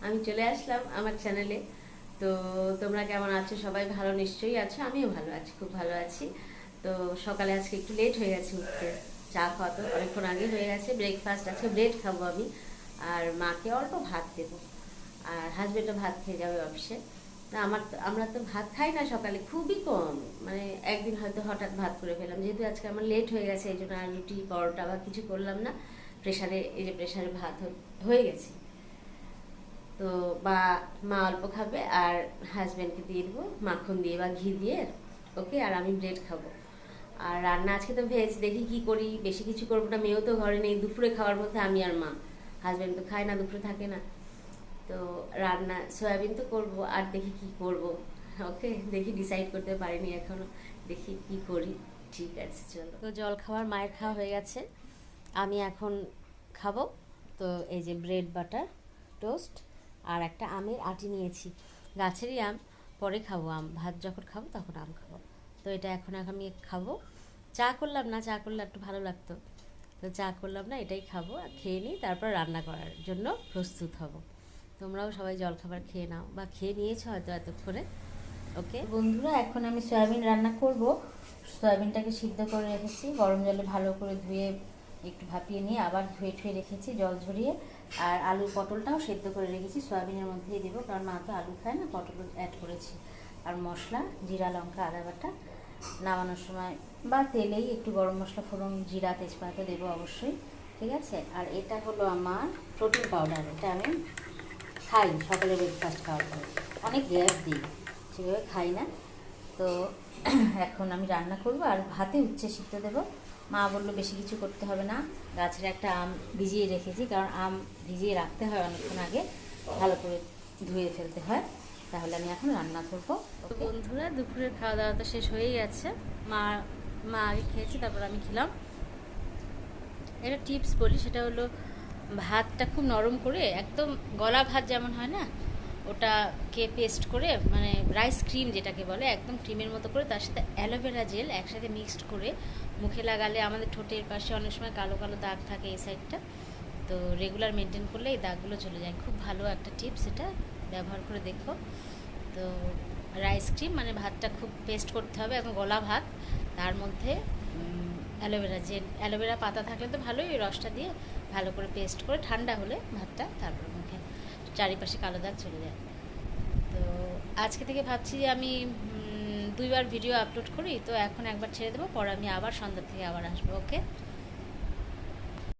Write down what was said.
আমি চলে আসলাম আমার চ্যানেলে। তো তোমরা কেমন আছো? সবাই ভালো নিশ্চয়ই আছো, আমিও ভালো আছি, খুব ভালো আছি। তো সকালে আজকে একটু লেট হয়ে গেছে উঠতে, চা খাওয়া তো অনেকক্ষণ আগে হয়ে গেছে। ব্রেকফাস্ট আছে, ব্রেড খাবো আমি, আর মাকে অল্প ভাত দেবো, আর হাজবেন্ডও ভাত খেয়ে যাবে অফিসে। না আমরা তো ভাত খাই না সকালে, খুবই কম, মানে একদিন হয়তো হঠাৎ ভাত করে ফেলাম, যেহেতু আজকে আমার লেট হয়ে গেছে এই জন্য আর রুটি পরোটা বা কিছু করলাম না। প্রেশারে, এই যে প্রেশারে ভাত হয়ে গেছে। তো বা মা অল্প খাবে আর হাজব্যান্ডকে দিয়ে দেবো মাখন দিয়ে বা ঘি দিয়ে, ওকে। আর আমি ব্রেড খাবো। আর রান্না আজকে তো ভেজ, দেখি কি করি, বেশি কিছু করবো না, মেয়েও তো ঘরে নেই। দুপুরে খাওয়ার মধ্যে আমি আর মা, হাজব্যান্ড তো খায় না, দুপুরে থাকে না। তো রান্না সয়াবিন তো করবো, আর দেখি কি করব, ওকে। দেখি ডিসাইড করতে পারিনি এখনো, দেখি কি করি। ঠিক আছে, চলো। তো জল খাওয়ার মায়ের খাওয়া হয়ে গেছে, আমি এখন খাবো। তো এই যে ব্রেড বাটার টোস্ট আর একটা আমের আটি নিয়েছি, গাছেরই আম, পরে খাবো আম, ভাত যখন খাবো তখন আম খাবো। তো এটা এখন আমি খাবো। চা করলাম না, চা করলে একটু ভালো লাগতো, তো চা করলাম না, এটাই খাবো। আর খেয়ে নিই, তারপর রান্না করার জন্য প্রস্তুত হব। তোমরাও সবাই জলখাবার খেয়ে নাও, বা খেয়ে নিয়েছো হয়তো এতক্ষণে, ওকে। বন্ধুরা, এখন আমি সয়াবিন রান্না করব। সয়াবিনটাকে সিদ্ধ করে রেখেছি, গরম জলে ভালো করে ধুয়ে একটু ভাপিয়ে নিয়ে আবার ধুয়ে ঠুয়ে রেখেছি জল ঝরিয়ে। আর আলু পটলটাও সেদ্ধ করে রেখেছি, সয়াবিনের মধ্যেই দেবো, কারণ মা তো আলু খায় না, পটল অ্যাড করেছি। আর মশলা জিরা লঙ্কা আদা বাটা, নামানোর সময় বা তেলেই একটু গরম মশলা ফোড়ন জিরা তেজপাতা দেবো অবশ্যই, ঠিক আছে। আর এটা হলো আমার প্রোটিন পাউডার, এটা আমি খাই সকালে ব্রেকফাস্ট খাওয়ার পরে, অনেক গ্যাস দিই, সেভাবে খাই না। তো এখন আমি রান্না করব আর ভাতে উচ্ছে সিদ্ধ দেবো। মা বললো বেশি কিছু করতে হবে না, গাছের একটা আম ভিজিয়ে রেখেছি, কারণ আম ভিজিয়ে রাখতে হয় অনেকক্ষণ আগে, ভালো করে ধুয়ে ফেলতে হয়। তাহলে আমি এখন রান্না করবো। তো বন্ধুরা, দুপুরের খাওয়া দাওয়া তো শেষ হয়েই গেছে। মা মা আগে খেয়েছে, তারপর আমি খেলাম। একটা টিপস বলি, সেটা হলো ভাতটা খুব নরম করে, একদম গলা ভাত যেমন হয় না, ওটাকে পেস্ট করে, মানে রাইস ক্রিম যেটাকে বলে, একদম ক্রিমের মতো করে, তার সাথে অ্যালোভেরা জেল একসাথে মিক্সড করে মুখে লাগালে, আমাদের ঠোঁটের পাশে অনেক সময় কালো কালো দাগ থাকে এই সাইডটা, তো রেগুলার মেনটেন করলে এই দাগগুলো চলে যায়। খুব ভালো একটা টিপস, এটা ব্যবহার করে দেখো। তো রাইস ক্রিম মানে ভাতটা খুব পেস্ট করতে হবে, এখন গলা ভাত, তার মধ্যে অ্যালোভেরা জেল, অ্যালোভেরা পাতা থাকলে তো ভালোই, ওই রসটা দিয়ে ভালো করে পেস্ট করে ঠান্ডা হলে ভাতটা, তারপর মুখে, চারিপাশে কালো দাগ চলে যায়। তো আজকে থেকে ভাবছি যে আমি 2বার ভিডিও আপলোড করি, তো এখন একবার ছেড়ে দেবো, পর আমি আবার সন্ধ্যা থেকে আবার আসবো, ওকে।